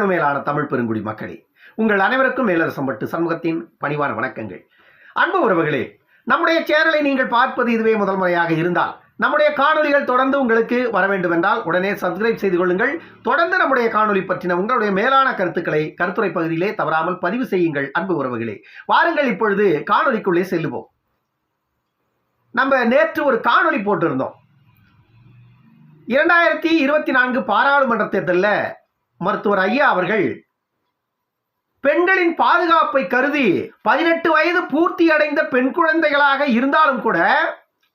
உயிரினும் மேலான தமிழ் பெருங்குடி மக்களே, உங்கள் அனைவருக்கும் மேலரசம்பட்டு சண்முகத்தின் பணிவான வணக்கங்கள். அன்பு உறவுகளே, நம்முடைய சேனலை நீங்கள் பார்ப்பது இதுவே முதல் முறையாக இருந்தால் நம்முடைய காணொலிகள் தொடர்ந்து உங்களுக்கு வர வேண்டும் என்றால் உடனே சப்ஸ்கிரைப் செய்து கொள்ளுங்கள். தொடர்ந்து நம்முடைய காணொலி பற்றின உங்களுடைய மேலான கருத்துக்களை கருத்துரை பகுதியிலே தவறாமல் பதிவு செய்யுங்கள். அன்பு உறவுகளே, வாருங்கள் இப்பொழுது காணொலிக்குள்ளே செல்லுவோம். நம்ம நேற்று ஒரு காணொலி போட்டிருந்தோம். 2024 பாராளுமன்ற தேர்தலில் மருத்துவர் ஐயா அவர்கள் பெண்களின் பாதுகாப்பை கருதி 18 வயது பூர்த்தி அடைந்த பெண் குழந்தைகளாக இருந்தாலும் கூட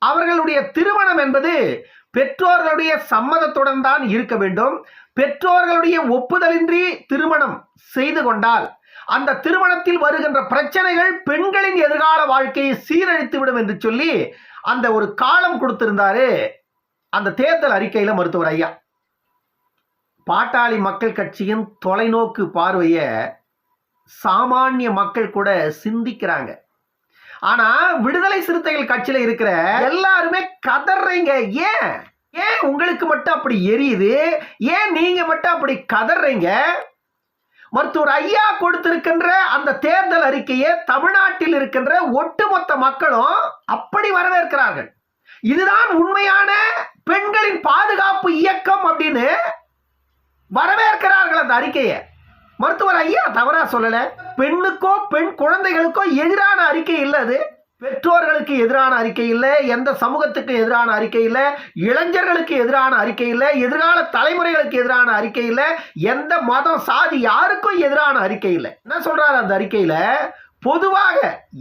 அவர்களுடைய திருமணம் என்பது பெற்றோர்களுடைய சம்மதத்துடன் தான் இருக்க வேண்டும். பெற்றோர்களுடைய ஒப்புதலின்றி திருமணம் செய்து கொண்டால் அந்த திருமணத்தில் வருகின்ற பிரச்சனைகள் பெண்களின் எதிர்கால வாழ்க்கையை சீரழித்துவிடும் என்று சொல்லி அந்த ஒரு காலம் கொடுத்திருந்தாரு அந்த தேர்தல் அறிக்கையில மருத்துவர் ஐயா. பாட்டாளி மக்கள் கட்சியின் தொலைநோக்கு பார்வையை சாமானிய மக்கள் கூட சிந்திக்கிறாங்க. ஆனா விடுதலை சிறுத்தைகள் கட்சியில இருக்கிற எல்லாருமே கதறீங்க. ஏன் உங்களுக்கு மட்டும் அப்படி எரியுது? ஏன் நீங்க மட்டும் அப்படி கதறீங்க? மருத்துவர் ஐயா கொடுத்திருக்கின்ற அந்த தேர்தல் அறிக்கையை தமிழ்நாட்டில் இருக்கின்ற ஒட்டுமொத்த மக்களும் அப்படி வரவேற்கிறார்கள். இதுதான் உண்மையான பெண்களின் பாதுகாப்பு இயக்கம் அப்படின்னு வரவேற்கிறார்கள் அந்த அறிக்கையை. மருத்துவர் ஐயா தவறா சொல்லல. பெண்ணுக்கோ பெண் குழந்தைகளுக்கோ எதிரான அறிக்கை இல்லை. அது பெற்றோர்களுக்கு எதிரான அறிக்கை இல்லை, எந்த சமூகத்துக்கு எதிரான அறிக்கை இல்லை, இளைஞர்களுக்கு எதிரான அறிக்கை இல்லை, எதிர்கால தலைமுறைகளுக்கு எதிரான அறிக்கை இல்லை, எந்த மதம் சாதி யாருக்கும் எதிரான அறிக்கை இல்லை. என்ன சொல்றாரு அந்த அறிக்கையில? பொதுவாக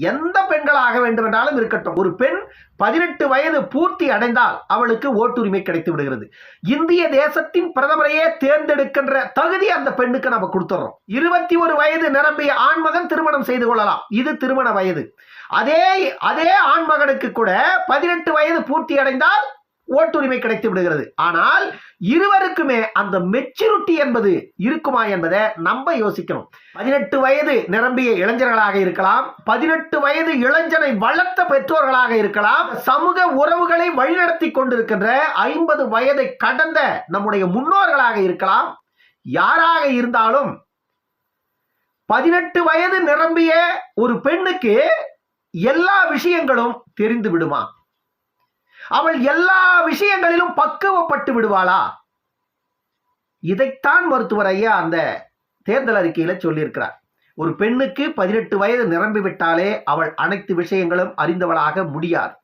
எந்த பெண்களாக வேண்டுமென்றாலும் இருக்கட்டும், ஒரு பெண் 18 வயது பூர்த்தி அடைந்தால் அவளுக்கு ஓட்டுரிமை கிடைத்து விடுகிறது. இந்திய தேசத்தின் பிரதமரையே தேர்ந்தெடுக்கின்ற தகுதி அந்த பெண்ணுக்கு நம்ம கொடுத்துறோம். 21 வயது நிரம்பிய ஆண்மகன் திருமணம் செய்து கொள்ளலாம். இது திருமண வயது. அதே ஆண்மகனுக்கு கூட 18 வயது பூர்த்தி அடைந்தால் ஓட்டுரிமை கிடைத்து விடுகிறது. ஆனால் இருவருக்குமே அந்த மெச்சூரிட்டி என்பது இருக்குமா என்பதை நம்ம யோசிக்கணும். 18 வயது நிரம்பிய இளைஞர்களாக இருக்கலாம், 18 வயது இளைஞனை வளர்த்த பெற்றோர்களாக இருக்கலாம், சமூக உறவுகளை வழிநடத்தி கொண்டிருக்கின்ற 50 வயதை கடந்த நம்முடைய முன்னோர்களாக இருக்கலாம். யாராக இருந்தாலும் 18 வயது நிரம்பிய ஒரு பெண்ணுக்கு எல்லா விஷயங்களும் தெரிந்து விடுமா? அவள் எல்லா விஷயங்களிலும் பக்குவப்பட்டு விடுவாளா? இதைத்தான் மருத்துவர் ஐயா அந்த தேர்தல் அறிக்கையில சொல்லியிருக்கிறார். ஒரு பெண்ணுக்கு 18 வயது நிரம்பிவிட்டாலே அவள் அனைத்து விஷயங்களும் அறிந்தவளாக முடியாது.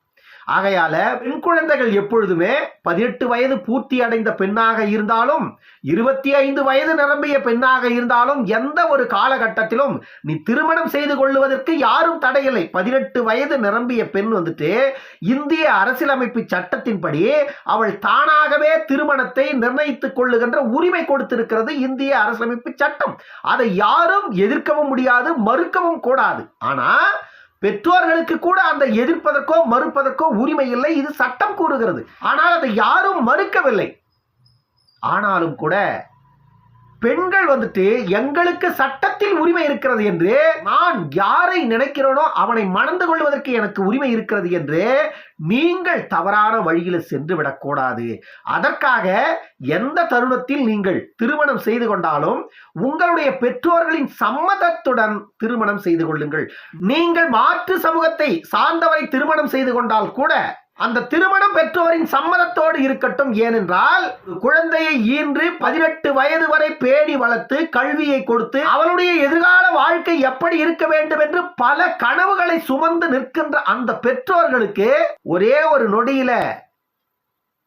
ஆகையால பெண் குழந்தைகள் எப்பொழுதுமே 18 வயது பூர்த்தி அடைந்த பெண்ணாக இருந்தாலும் 25 வயது நிரம்பிய பெண்ணாக இருந்தாலும் எந்த ஒரு காலகட்டத்திலும் நீ திருமணம் செய்து கொள்வதற்கு யாரும் தடையில்லை. 18 வயது நிரம்பிய பெண் இந்திய அரசியலமைப்பு சட்டத்தின்படி அவள் தானாகவே திருமணத்தை நிர்ணயித்துக் கொள்ளுகின்ற உரிமை கொடுத்திருக்கிறது இந்திய அரசியலமைப்பு சட்டம். அதை யாரும் எதிர்க்கவும் முடியாது, மறுக்கவும் கூடாது. ஆனா பெற்றோர்களுக்கு கூட அந்த எதிர்ப்பதற்கோ மறுப்பதற்கோ உரிமை இல்லை, இது சட்டம் கூறுகிறது. ஆனால் அதை யாரும் மறுக்கவில்லை. ஆனாலும் கூட பெண்கள் எங்களுக்கு சட்டத்தில் உரிமை இருக்கிறது என்று, நான் யாரை நினைக்கிறேனோ அவனை மணந்து கொள்வதற்கு எனக்கு உரிமை இருக்கிறது என்று நீங்கள் தவறான வழியில் சென்று விடக்கூடாது. அதற்காக எந்த தருணத்தில் நீங்கள் திருமணம் செய்து கொண்டாலும் உங்களுடைய பெற்றோர்களின் சம்மதத்துடன் திருமணம் செய்து கொள்ளுங்கள். நீங்கள் மாற்று சமூகத்தை சார்ந்தவரை திருமணம் செய்து கொண்டால் கூட அந்த திருமணம் பெற்றோரின் சம்மதத்தோடு இருக்கட்டும். ஏனென்றால் குழந்தையை ஈன்று 18 வயது வரை பேணி வளர்த்து கல்வியை கொடுத்து அவளுடைய எதிர்கால வாழ்க்கை எப்படி இருக்க வேண்டும் என்று பல கனவுகளை சுமந்து நிற்கின்ற அந்த பெற்றோர்களுக்கு ஒரே ஒரு நொடியில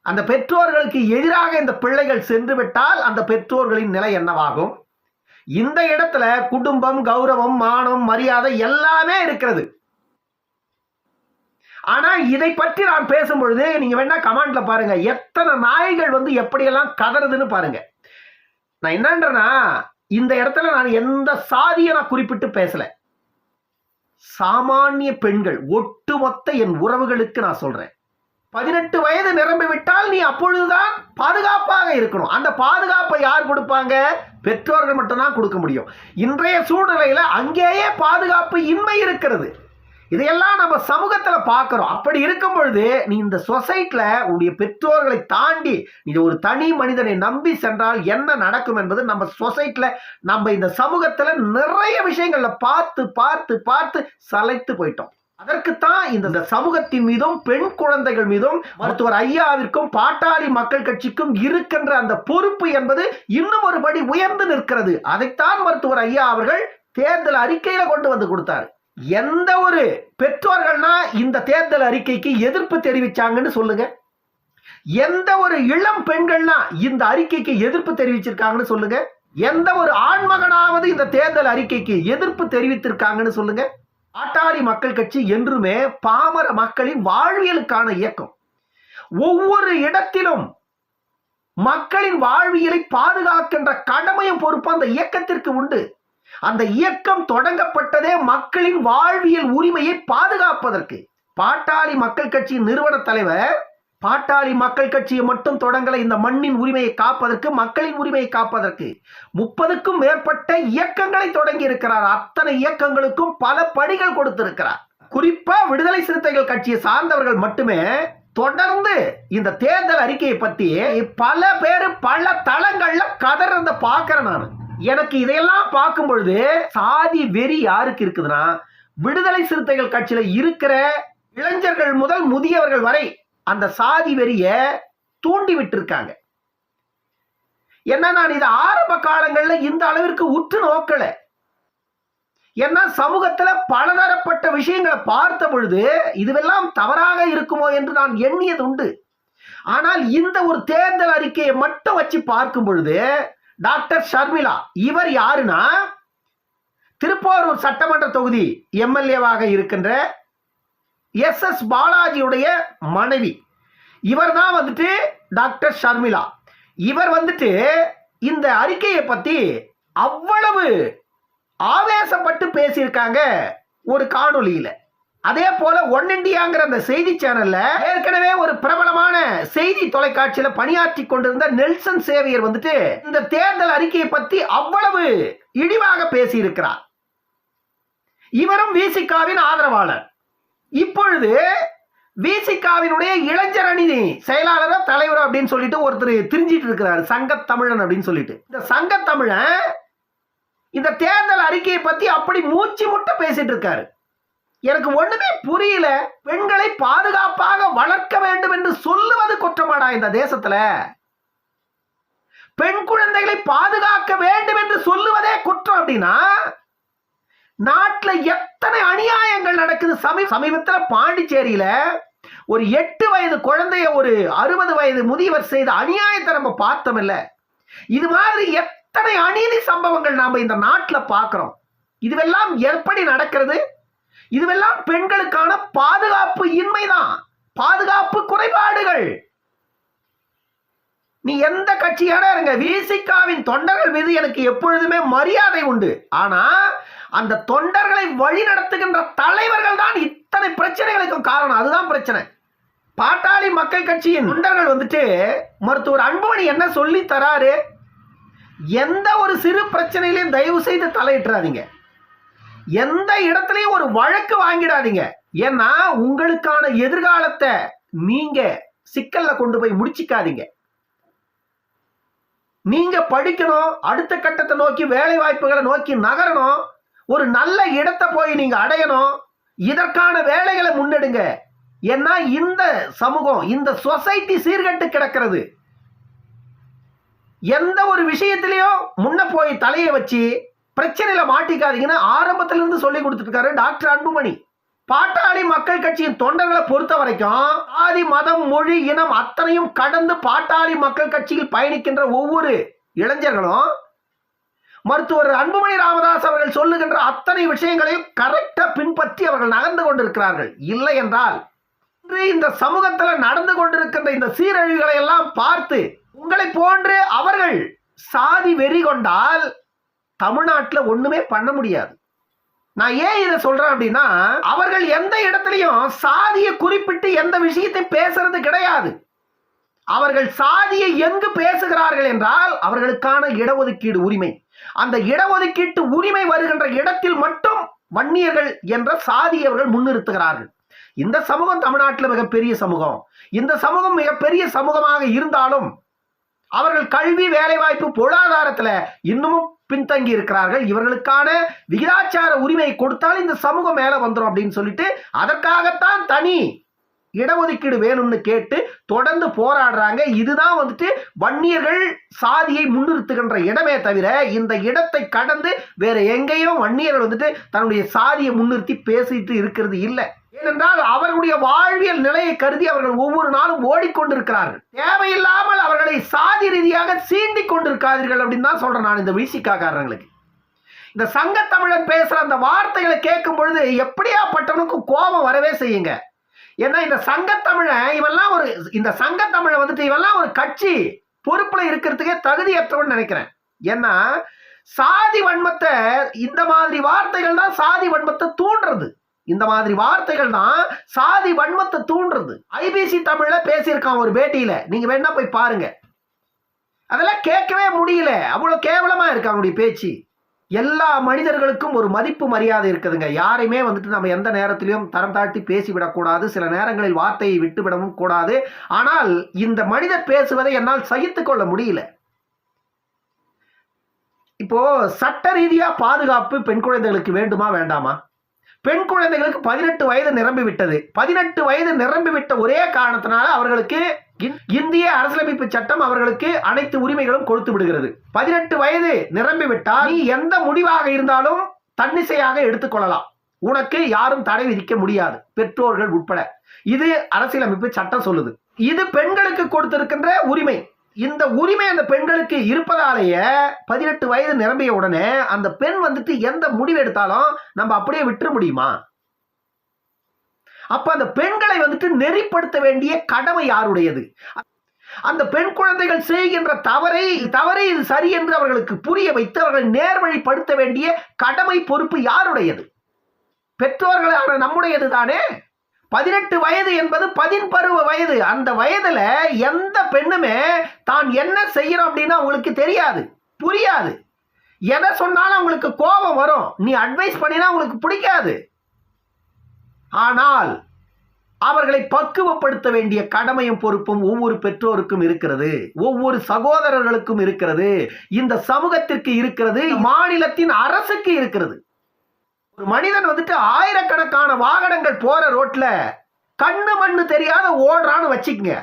அந்த பெற்றோர்களுக்கு எதிராக இந்த பிள்ளைகள் சென்று விட்டால் அந்த பெற்றோர்களின் நிலை என்னவாகும்? இந்த இடத்துல குடும்பம், கௌரவம், மானம், மரியாதை எல்லாமே இருக்கிறது. ஆனா இதை பற்றி நான் பேசும் பொழுது நீங்க வேணா கமெண்ட்ல பாருங்க, எத்தனை நாய்கள் எப்படியெல்லாம் கதறுதுன்னு பாருங்க. நான் என்னன்றேன்னா, இந்த இடத்துல நான் எந்த சாதியை நான் குறிப்பிட்டு பேசல. சாமானிய பெண்கள் ஒட்டுமொத்த என் உறவுகளுக்கு நான் சொல்றேன். 18 வயது நிரம்பிவிட்டால் நீ அப்பொழுதுதான் பாதுகாப்பாக இருக்கணும். அந்த பாதுகாப்பை யார் கொடுப்பாங்க? பெற்றோர்கள் மட்டும்தான் கொடுக்க முடியும். இன்றைய சூழ்நிலையில அங்கேயே பாதுகாப்பு இன்மை இருக்கிறது. இதையெல்லாம் நம்ம சமூகத்துல பார்க்கிறோம். அப்படி இருக்கும் பொழுது நீ இந்த சொசைட்டில உன்னுடைய பெற்றோர்களை தாண்டி நீ ஒரு தனி மனிதனை நம்பி சென்றால் என்ன நடக்கும் என்பது நம்ம சொசைட்டில, நம்ம இந்த சமூகத்துல நிறைய விஷயங்கள்ல பார்த்து பார்த்து பார்த்து சளைத்து போயிட்டோம். அதற்குத்தான் இந்த சமூகத்தின் மீதும் பெண் குழந்தைகள் மீதும் மருத்துவர் ஐயாவிற்கும் பாட்டாளி மக்கள் கட்சிக்கும் இருக்கின்ற அந்த பொறுப்பு என்பது இன்னும் ஒரு படி உயர்ந்து நிற்கிறது. அதைத்தான் மருத்துவர் ஐயா அவர்கள் தேர்தல் அறிக்கையில கொண்டு வந்து கொடுத்தார். எந்த ஒரு பெற்றோர்கள்னா இந்த தேர்தல் அறிக்கைக்கு எதிர்ப்பு தெரிவிச்சாங்கன்னு சொல்லுங்க. எந்த ஒரு இளம் பெண்கள்னா இந்த அறிக்கைக்கு எதிர்ப்பு தெரிவிச்சிருக்காங்கன்னு சொல்லுங்க. எந்த ஒரு ஆண்மகனாவது இந்த தேர்தல் அறிக்கைக்கு எதிர்ப்பு தெரிவித்திருக்காங்கன்னு சொல்லுங்க. பாட்டாளி மக்கள் கட்சி என்றுமே பாமர மக்களின் வாழ்வியலுக்கான இயக்கம். ஒவ்வொரு இடத்திலும் மக்களின் வாழ்வியலை பாதுகாக்கின்ற கடமையும் பொறுப்பு அந்த இயக்கத்திற்கு உண்டு. அந்த இயக்கம் தொடங்கப்பட்டதே மக்களின் வாழ்வியல் உரிமையை பாதுகாப்பதற்கு. பாட்டாளி மக்கள் கட்சியின் நிறுவன தலைவர் பாட்டாளி மக்கள் கட்சியை மட்டும் தொடங்கல, இந்த மண்ணின் உரிமையை காப்பதற்கு, மக்களின் உரிமையை காப்பதற்கு 30க்கும் மேற்பட்ட இயக்கங்களை தொடங்கி இருக்கிறார். அத்தனை இயக்கங்களுக்கும் பல படிகள் கொடுத்திருக்கிறார். குறிப்பா விடுதலை சிறுத்தைகள் கட்சியை சார்ந்தவர்கள் மட்டுமே தொடர்ந்து இந்த தேர்தல் அறிக்கையை பத்தி பல பேர் பல தளங்கள்ல கதறத பார்க்கிறேன் நான். எனக்கு இதையெல்லாம் பார்க்கும் பொழுது சாதி வெறி யாருக்கு இருக்குதுன்னா, விடுதலை சிறுத்தைகள் கட்சியில இருக்கிற இளைஞர்கள் முதல் முதியவர்கள் வரை அந்த சாதி வெறிய தூண்டி விட்டு இருக்காங்க. ஏன்னா நான் இதை ஆரம்ப காலங்களில் இந்த அளவிற்கு உற்று நோக்கல. ஏன்னா சமூகத்துல பலதரப்பட்ட விஷயங்களை பார்த்த பொழுது இதுவெல்லாம் தவறாக இருக்குமோ என்று நான் எண்ணியது உண்டு. ஆனால் இந்த ஒரு தேர்தல் அறிக்கையை மட்டும் வச்சு பார்க்கும் பொழுது டாக்டர் ஷர்மிளா இவர் யாருன்னா, திருப்போரூர் சட்டமன்ற தொகுதி எம்எல்ஏவாக இருக்கின்ற எஸ் பாலாஜியுடைய மனைவி. இவர் தான் வந்துட்டு டாக்டர் ஷர்மிளா. இவர் வந்துட்டு இந்த அறிக்கையை பத்தி அவ்வளவு ஆவேசப்பட்டு பேசியிருக்காங்க ஒரு காணொலியில. அதே போல ஒன் இண்டியாங்கிற அந்த செய்தி சேனல்ல ஏற்கனவே ஒரு பிரபலமான செய்தி தொலைக்காட்சியில பணியாற்றி கொண்டிருந்த நெல்சன் சேவியர் வந்துட்டு இந்த தேர்தல் அறிக்கையை பத்தி அவ்வளவு இழிவாக பேசியிருக்கிறார். இவரும் விசிகாவின் ஆதரவாளர். இப்பொழுது விசிகாவினுடைய இளைஞர் அணி செயலாளரோ தலைவரோ அப்படின்னு சொல்லிட்டு ஒருத்தர் திரிஞ்சிட்டு இருக்கிறார், சங்கத்தமிழன் அப்படின்னு சொல்லிட்டு. இந்த சங்கத்தமிழன் இந்த தேர்தல் அறிக்கையை பத்தி அப்படி மூச்சு முட்ட பேசிட்டு இருக்காரு. எனக்கு ஒண்ணுமே புரியல. பெண்களை பாதுகாப்பாக வளர்க்க வேண்டும் என்று சொல்லுவது குற்றமாடா இந்த தேசத்துல? பெண் குழந்தைகளை பாதுகாக்க வேண்டும் என்று சொல்லுவதே குற்றம் அப்படின்னா நாட்டுல எத்தனை அநியாயங்கள் நடக்குது. சமீபத்துல பாண்டிச்சேரியில ஒரு 8 வயது குழந்தைய ஒரு 60 வயது முதியவர் செய்த அநியாயத்தை நம்ம பார்த்தோம் இல்ல? இது மாதிரி எத்தனை அநீதி சம்பவங்கள் நாம இந்த நாட்டுல பார்க்கிறோம். இதுவெல்லாம் எப்படி நடக்கிறது? இதுவெல்லாம் பெண்களுக்கான பாதுகாப்பு இன்மைதான், பாதுகாப்பு குறைபாடுகள். நீ எந்த கட்சியான இருங்க, விசிகாவின் தொண்டர்கள் மீது எனக்கு எப்பொழுதுமே மரியாதை உண்டு. ஆனா அந்த தொண்டர்களை வழி நடத்துகின்ற தலைவர்கள் தான் இத்தனை பிரச்சனைகளுக்கும் காரணம். அதுதான் பிரச்சனை. பாட்டாளி மக்கள் கட்சியின் தொண்டர்கள் வந்துட்டு மருத்துவர் அன்புமணி என்ன சொல்லி தராரு, எந்த ஒரு சிறு பிரச்சனையிலையும் தயவு செய்து தலையிட்டுறாதீங்க, எந்த இடத்துலையும் ஒரு வழக்கு வாங்கிடாதீங்க. ஏன்னா உங்களுக்கான எதிர்காலத்தை நீங்க சிக்கல்ல கொண்டு போய் முடிச்சிக்காதீங்க. நீங்க படிக்கணும், அடுத்த கட்டத்தை நோக்கி வேலை வாய்ப்புகளை நோக்கி நகரணும், ஒரு நல்ல இடத்தை போய் நீங்க அடையணும். இதற்கான வேலைகளை முன்னெடுங்க. ஏன்னா இந்த சமூகம், இந்த சொசைட்டி சீர்கெட்டு கிடக்கிறது. எந்த ஒரு விஷயத்திலையும் முன்ன போய் தலையை வச்சு பிரச்சனையில மாட்டிக்காதீங்கன்னு ஆரம்பத்திலிருந்து சொல்லி கொடுத்துட்டு இருக்காரு டாக்டர் அன்புமணி. பாட்டாளி மக்கள் கட்சியின் தொண்டர்களை பொறுத்த வரைக்கும் ஆதி மதம் மொழி இனம் அத்தனையும் கடந்து பாட்டாளி மக்கள் கட்சியில் பயணிக்கின்ற ஒவ்வொரு இளைஞர்களும் மருத்துவர் அன்புமணி ராமதாஸ் அவர்கள் சொல்லுகின்ற அத்தனை விஷயங்களையும் கரெக்டா பின்பற்றி அவர்கள் நகர்ந்து கொண்டிருக்கிறார்கள். இல்லை என்றால் இந்த சமூகத்தில் நடந்து கொண்டிருக்கின்ற இந்த சீரழிவுகளை எல்லாம் பார்த்து உங்களை போன்று அவர்கள் சாதி வெறி கொண்டால் தமிழ்நாட்டில் ஒண்ணுமே பண்ண முடியாது. நான் ஏன் இதை சொல்றேன் அப்படின்னா, அவர்கள் எந்த இடத்துலையும் சாதியை குறிப்பிட்டு எந்த விஷயத்தை பேசுறது கிடையாது. அவர்கள் சாதியை எங்கு பேசுகிறார்கள் என்றால் அவர்களுக்கான இடஒதுக்கீடு உரிமை, அந்த இடஒதுக்கீட்டு உரிமை வருகின்ற இடத்தில் மட்டும் வன்னியர்கள் என்ற சாதியவர்கள் முன்னிறுத்துகிறார்கள். இந்த சமூகம் தமிழ்நாட்டில் மிகப்பெரிய சமூகம். இந்த சமூகம் மிகப்பெரிய சமூகமாக இருந்தாலும் அவர்கள் கல்வி, வேலைவாய்ப்பு, பொருளாதாரத்தில் இன்னமும் பின்தங்கி இருக்கிறார்கள். இவர்களுக்கான விகிதாச்சார உரிமை கொடுத்தால் இந்த சமூகம் மேல வந்துடும் அப்படின்னு சொல்லிட்டு அதற்காகத்தான் தனி இடஒதுக்கீடு வேணும்னு கேட்டு தொடர்ந்து போராடுறாங்க. இதுதான் வன்னியர்கள் சாதியை முன்னிறுத்துகின்ற இடமே தவிர இந்த இடத்தை கடந்து வேற எங்கேயும் வன்னியர்கள் தன்னுடைய சாதியை முன்னிறுத்தி பேசிட்டு இருக்கிறது இல்லை. ஏனென்றால் அவர்களுடைய வாழ்வியல் நிலையை கருதி அவர்கள் ஒவ்வொரு நாளும் ஓடிக்கொண்டிருக்கிறார்கள். தேவையில்லாமல் அவர்களை சாதி ரீதியாக சீண்டி கொண்டிருக்காதீர்கள் அப்படின்னு தான் சொல்றேன் நான் இந்த விசிகாரங்களுக்கு. இந்த சங்கத்தமிழன் பேசுற அந்த வார்த்தைகளை கேட்கும் பொழுது எப்படியாப்பட்டவனுக்கு கோபம் வரவே செய்யுங்க. ஏன்னா இந்த சங்கத்தமிழன் இந்த சங்கத்தமிழன் இவெல்லாம் ஒரு கட்சி பொறுப்புல இருக்கிறதுக்கே தகுதியற்றவன் நினைக்கிறேன். ஏன்னா சாதி வன்மத்தை, இந்த மாதிரி வார்த்தைகள் தான் சாதி வன்மத்தை தூண்டுறது. இந்த மாதிரி வார்த்தைகள் தான் சாதி வன்மத்தை தூண்டுறது. ஐபிசி தமிழ்ல பேசியிருக்கான் ஒரு பேட்டியில, நீங்க வேணா போய் பாருங்க. அதெல்லாம் கேட்கவே முடியல, அவ்வளவு கேவலமா இருக்கு அவனுடைய பேச்சு. எல்லா மனிதர்களுக்கும் ஒரு மதிப்பு மரியாதை இருக்குதுங்க. யாரையுமே நம்ம எந்த நேரத்திலையும் தரம் தாழ்த்தி பேசிவிடக்கூடாது. சில நேரங்களில் வார்த்தையை விட்டுவிடவும் கூடாது. ஆனால் இந்த மனிதர் பேசுவதை என்னால் சகித்துக் கொள்ள முடியல. இப்போ சட்ட ரீதியா பாதுகாப்பு பெண் குழந்தைகளுக்கு வேண்டுமா வேண்டாமா? பெண் குழந்தைகளுக்கு 18 வயது நிரம்பி விட்டது. 18 வயது நிரம்பி விட்ட ஒரே காரணத்தினால அவர்களுக்கு இந்திய அரசியலமைப்பு சட்டம் அவர்களுக்கு அனைத்து உரிமைகளும் கொடுத்து விடுகிறது. 18 வயது நிரம்பி விட்டால் நீ எந்த முடிவாக இருந்தாலும் தன்னிச்சையாக எடுத்துக்கொள்ளலாம். உனக்கு யாரும் தடை விதிக்க முடியாது, பெற்றோர்கள் உட்பட. இது அரசியலமைப்பு சட்டம் சொல்லுது. இது பெண்களுக்கு கொடுத்திருக்கின்ற உரிமை. இந்த உரிமை அந்த பெண்களுக்கு இருப்பதாலேயே 18 வயது நிரம்பிய உடனே அந்த பெண் எந்த முடிவு எடுத்தாலும் நம்ம அப்படியே விட்டுற முடியுமா? அப்ப அந்த பெண்களை நெறிப்படுத்த வேண்டிய கடமை யாருடையது? அந்த பெண் குழந்தைகள் செய்கின்ற தவறை இது சரி என்று அவர்களுக்கு புரிய வைத்து அவர்களை நேர்வழிப்படுத்த வேண்டிய கடமை, பொறுப்பு யாருடையது? பெற்றோர்களான நம்முடையது தானே. 18 வயது என்பது 10 பருவ வயது. அந்த வயதுல எந்த பெண்ணுமே தான் என்ன செய்யறோம் அப்படின்னு அவங்களுக்கு தெரியாது, புரியாது. எதை சொன்னாலும் அவங்களுக்கு கோபம் வரும். நீ அட்வைஸ் பண்ணினா அவங்களுக்கு பிடிக்காது. ஆனால் அவர்களை பக்குவப்படுத்த வேண்டிய கடமையும் பொறுப்பும் ஒவ்வொரு பெற்றோருக்கும் இருக்கிறது, ஒவ்வொரு சகோதரர்களுக்கும் இருக்கிறது, இந்த சமூகத்திற்கு இருக்கிறது, மாநிலத்தின் அரசுக்கு இருக்கிறது. ஒரு மனிதன் ஆயிரக்கணக்கான வாகனங்கள் போற ரோட்ல கண்ணு மண்ணு தெரியாத ஓடுறான்னு வச்சுக்கங்க.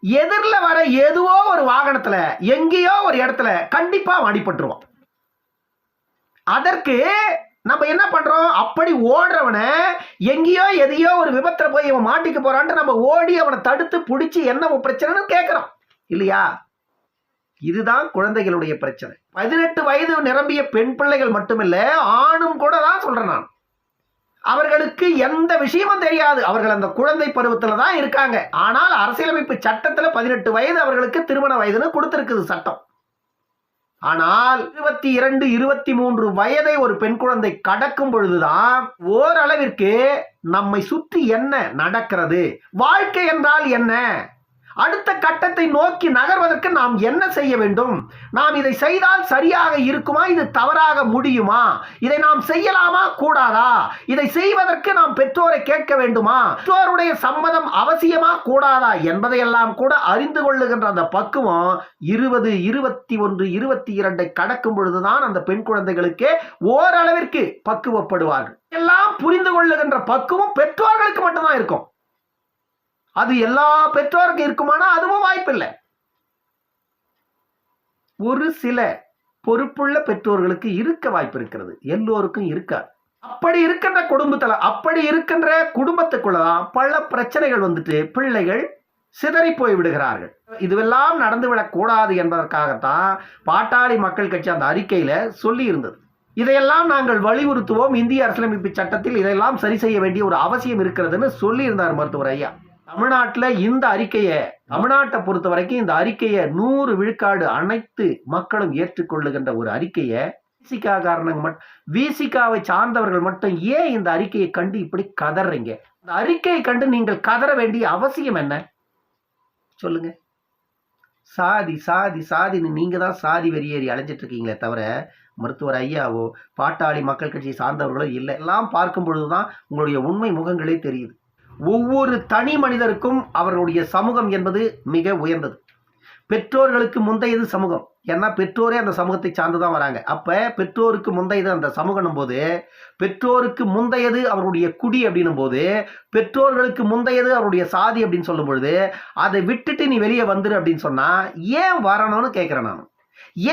எதிரில் வர ஏதோ ஒரு வாகனத்துல எங்கேயோ ஒரு இடத்துல கண்டிப்பா அடிபட்டுருவான். அதற்கு நம்ம என்ன பண்றோம்? அப்படி ஓடுறவனை எங்கேயோ எதையோ ஒரு விபத்துல போய் இவன் மாட்டிக்க போறான்ட்டு நம்ம ஓடி அவனை தடுத்து பிடிச்சி என்ன பிரச்சனைன்னு கேட்கிறோம் இல்லையா? இதுதான் குழந்தைகளுடைய பிரச்சனை. 18 வயது நிரம்பிய பெண் பிள்ளைகள் மட்டுமில்ல, ஆணும் கூட தான் சொல்றேன் நான். அவர்களுக்கு எந்த விஷயமும் தெரியாது. அவர்கள் அந்த குழந்தை பருவத்துல தான் இருக்காங்க. ஆனால் அரசியலமைப்பு சட்டத்துல 18 வயது அவர்களுக்கு திருமண வயதுன்னு கொடுத்திருக்குது சட்டம். ஆனால் 22, 23 வயதை ஒரு பெண் குழந்தை கடக்கும் பொழுதுதான் ஓரளவிற்கு நம்மை சுற்றி என்ன நடக்கிறது, வாழ்க்கை என்றால் என்ன, அடுத்த கட்டத்தை நோக்கி நகர்வதற்கு நாம் என்ன செய்ய வேண்டும், நாம் இதை செய்தால் சரியாக இருக்குமா, இது தவறாக முடியுமா, இதை நாம் செய்யலாமா கூடாதா, இதை செய்வதற்கு நாம் பெற்றோரை கேட்க வேண்டுமா, பெற்றோருடைய சம்மதம் அவசியமா கூடாதா என்பதையெல்லாம் கூட அறிந்து கொள்ளுகின்ற அந்த பக்குவம் 20, 21, 22 கடக்கும் பொழுதுதான் அந்த பெண் குழந்தைகளுக்கு ஓரளவிற்கு பக்குவப்படுவார்கள். எல்லாம் புரிந்து கொள்ளுகின்ற பக்குவம் பெற்றோர்களுக்கு மட்டும்தான் இருக்கும். அது எல்லா பெற்றோருக்கும் இருக்குமானா அதுவும் வாய்ப்பில்லை. ஒரு சில பொறுப்புள்ள பெற்றோர்களுக்கு இருக்க வாய்ப்பு இருக்கிறது, எல்லோருக்கும் இருக்காது. அப்படி இருக்கின்ற குடும்பத்துக்குள்ளதான் பல பிரச்சனைகள் பிள்ளைகள் சிதறி போய் விடுகிறார்கள். இதுவெல்லாம் நடந்துவிடக் கூடாது என்பதற்காகத்தான் பாட்டாளி மக்கள் கட்சி அந்த அறிக்கையில சொல்லி இருந்தது. இதையெல்லாம் நாங்கள் வலியுறுத்துவோம். இந்திய அரசியலமைப்பு சட்டத்தில் இதையெல்லாம் சரி செய்ய வேண்டிய ஒரு அவசியம் இருக்கிறதுன்னு சொல்லி இருந்தார் மருத்துவர் ஐயா. தமிழ்நாட்டில் இந்த அறிக்கையை, தமிழ்நாட்டை பொறுத்த வரைக்கும் இந்த அறிக்கையை 100 விழுக்காடு அனைத்து மக்களும் ஏற்றுக்கொள்ளுகின்ற ஒரு அறிக்கையை விசிகாவை சார்ந்தவர்கள் மட்டும் ஏன் இந்த அறிக்கையை கண்டு இப்படி கதறீங்க? இந்த அறிக்கையை கண்டு நீங்கள் கதற வேண்டிய அவசியம் என்ன சொல்லுங்க? சாதி சாதி சாதின்னு நீங்க தான் சாதி வெறியேறி அலைஞ்சிட்டு இருக்கீங்களே தவிர மருத்துவர் ஐயாவோ பாட்டாளி மக்கள் கட்சியை சார்ந்தவர்களோ இல்லை. எல்லாம் பார்க்கும் பொழுதுதான் உங்களுடைய உண்மை முகங்களே தெரியுது. ஒவ்வொரு தனி மனிதருக்கும் அவர்களுடைய சமூகம் என்பது மிக உயர்ந்தது. பெற்றோர்களுக்கு முந்தையது சமூகம். ஏன்னா பெற்றோரே அந்த சமூகத்தை சார்ந்துதான் வராங்க. அப்ப பெற்றோருக்கு முந்தையது அந்த சமூகம் போது, பெற்றோருக்கு முந்தையது அவருடைய குடி அப்படின்னும் போது, பெற்றோர்களுக்கு முந்தையது அவருடைய சாதி அப்படின்னு சொல்லும் பொழுது, அதை விட்டுட்டு நீ வெளியே வந்துரு அப்படின்னு சொன்னா ஏன் வரணும்னு கேட்கிறேன். நான்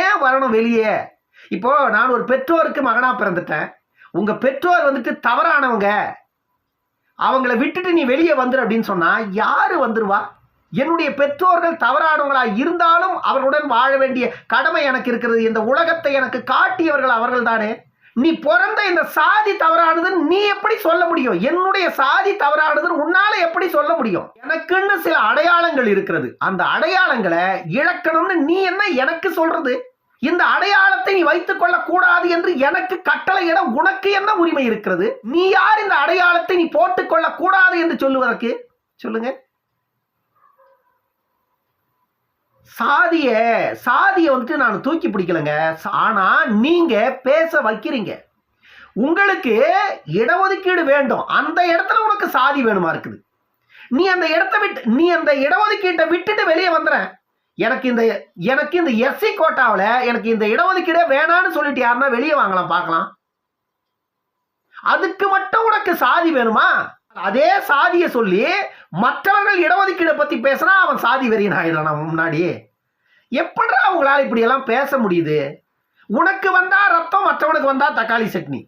ஏன் வரணும் வெளியே? இப்போ நான் ஒரு பெற்றோருக்கு மகனா பிறந்துட்டேன். உங்க பெற்றோர் வந்துட்டு தவறானவங்க, அவங்கள விட்டுட்டு நீ வெளியே வந்துரு அப்படின்னு சொன்னா யாரு வந்துருவா? என்னுடைய பெற்றோர்கள் தவறானவங்களா இருந்தாலும் அவர்களுடன் வாழ வேண்டிய கடமை எனக்கு இருக்கிறது. இந்த உலகத்தை எனக்கு காட்டியவர்கள் அவர்கள் தானே. நீ பிறந்த இந்த சாதி தவறானதுன்னு நீ எப்படி சொல்ல முடியும்? என்னுடைய சாதி தவறானதுன்னு உன்னால எப்படி சொல்ல முடியும்? எனக்குன்னு சில அடையாளங்கள் இருக்கிறது. அந்த அடையாளங்களை இழக்கணும்னு நீ என்ன எனக்கு சொல்றது? இந்த அடையாளத்தை நீ வைத்துக் கொள்ள கூடாது என்று எனக்கு கட்டளையிட உனக்கு என்ன உரிமை இருக்கிறது? நீ யார் இந்த அடையாளத்தை நீ போட்டுக் கொள்ள கூடாது என்று சொல்லுவதற்கு? சொல்லுங்க. சாதிய வந்துட்டு நான் தூக்கி பிடிக்கலங்க. ஆனா நீங்க பேச வைக்கிறீங்க. உங்களுக்கு இடஒதுக்கீடு வேண்டும், அந்த இடத்துல உனக்கு சாதி வேணுமா இருக்குது. நீ அந்த இடஒதுக்கீட்டை விட்டுட்டு வெளியே வந்துற. எனக்கு இந்த எஸ்சி கோட்டாவில் எனக்கு இந்த இடஒதுக்கீடே வேணான்னு சொல்லிட்டு யாருன்னா வெளியே வாங்கலாம், பார்க்கலாம். அதுக்கு மட்டும் உனக்கு சாதி வேணுமா? அதே சாதியை சொல்லி மற்றவர்கள் இடஒதுக்கீடை பத்தி பேசினா அவன் சாதி வெறியன் ஆயிடுறான். முன்னாடி எப்படா அவங்களால இப்படி எல்லாம் பேச முடியுது? உனக்கு வந்தா ரத்தம், மற்றவனுக்கு வந்தா தக்காளி சட்னி.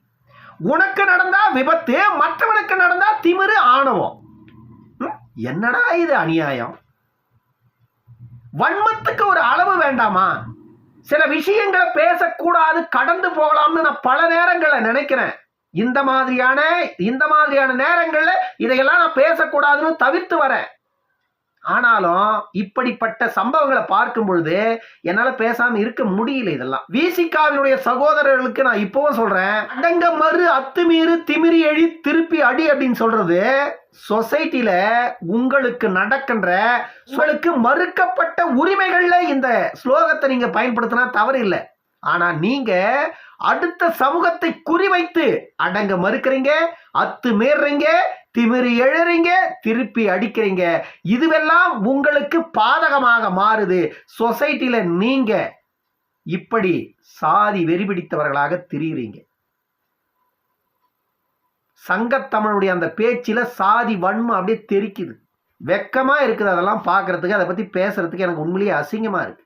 உனக்கு நடந்தா விபத்து, மற்றவனுக்கு நடந்தா திமிரு, ஆணவம். என்னடா இது அநியாயம்? வன்மத்துக்கு ஒரு அளவு வேண்டாமா? சில விஷயங்களை பேசக்கூடாது, கடந்து போகலாம்னு நான் பல நேரங்களை நினைக்கிறேன். இந்த மாதிரியான நேரங்கள்ல இதையெல்லாம் நான் பேசக்கூடாதுன்னு தவிர்த்து வரேன். ஆனாலும் இப்படிப்பட்ட சம்பவங்களை பார்க்கும் பொழுது என்னால பேசாம இருக்க முடியல. இதெல்லாம் விசிகாவினுடைய சகோதரர்களுக்கு நான் இப்பவும் சொல்றேன், அடங்க மறு அத்துமீறு திமிரி எழி திருப்பி அடி அப்படின்னு சொல்றது சொசைட்டில உங்களுக்கு நடக்கின்ற உங்களுக்கு மறுக்கப்பட்ட உரிமைகள்ல இந்த ஸ்லோகத்தை நீங்க பயன்படுத்தினா தவறு இல்லை. ஆனா நீங்க அடுத்த சமூகத்தை குறிவைத்து அடங்க மறுக்கிறீங்க, அத்துமீறீங்க, திமிரி எழுறீங்க, திருப்பி அடிக்கிறீங்க. இதுவெல்லாம் உங்களுக்கு பாதகமாக மாறுது. சொசைட்டில நீங்க இப்படி சாதி வெறிபிடித்தவர்களாக திரியுறீங்க. சங்கத்தமிழுடைய அந்த பேச்சில சாதி வன்மம் அப்படியே தெரிக்குது. வெக்கமா இருக்குது அதெல்லாம் பார்க்கறதுக்கு. அதை பத்தி பேசுறதுக்கு எனக்கு உண்மையிலேயே அசிங்கமா இருக்கு.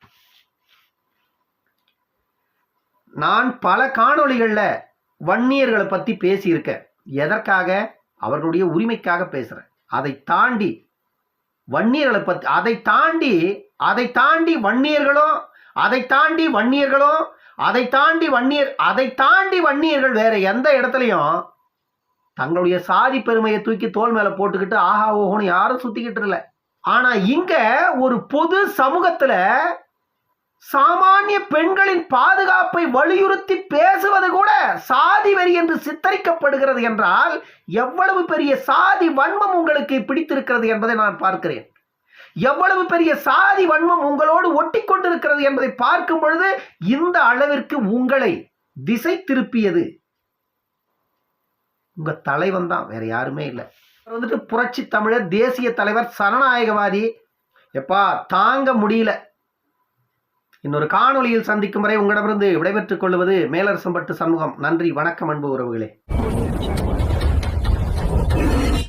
நான் பல காணொளிகளில் வன்னியர்களை பற்றி பேசியிருக்கேன். எதற்காக? அவர்களுடைய உரிமைக்காக பேசுகிறேன். அதை தாண்டி வன்னியர்களை பற்றி, அதை தாண்டி வன்னியர்கள் வேற எந்த இடத்துலையும் தங்களுடைய சாதி பெருமையை தூக்கி தோல் மேலே போட்டுக்கிட்டு ஆஹா ஓஹோன்னு யாரும் சுத்திக்கிட்டு இல்லை. ஆனா இங்க ஒரு பொது சமூகத்துல சாமானிய பெண்களின் பாதுகாப்பை வலியுறுத்தி பேசுவது கூட சாதி வெறி என்று சித்தரிக்கப்படுகிறது என்றால் எவ்வளவு பெரிய சாதி வன்மம் உங்களுக்கு பிடித்திருக்கிறது என்பதை நான் பார்க்கிறேன். எவ்வளவு பெரிய சாதி வன்மம் உங்களோடு ஒட்டி கொண்டிருக்கிறது என்பதை பார்க்கும் பொழுது இந்த அளவிற்கு உங்களை திசை திருப்பியது உங்க தலைவன் தான், வேற யாருமே இல்லை. வந்துட்டு புரட்சி தமிழர் தேசிய தலைவர் சனநாயகவாதி. எப்பா தாங்க முடியல. இன்னொரு காணொளியில் சந்திக்கும் வரை உங்களிடமிருந்து விடைபெற்றுக் கொள்வது மேலரசம்பட்டு சண்முகம். நன்றி, வணக்கம் அன்பு உறவுகளே.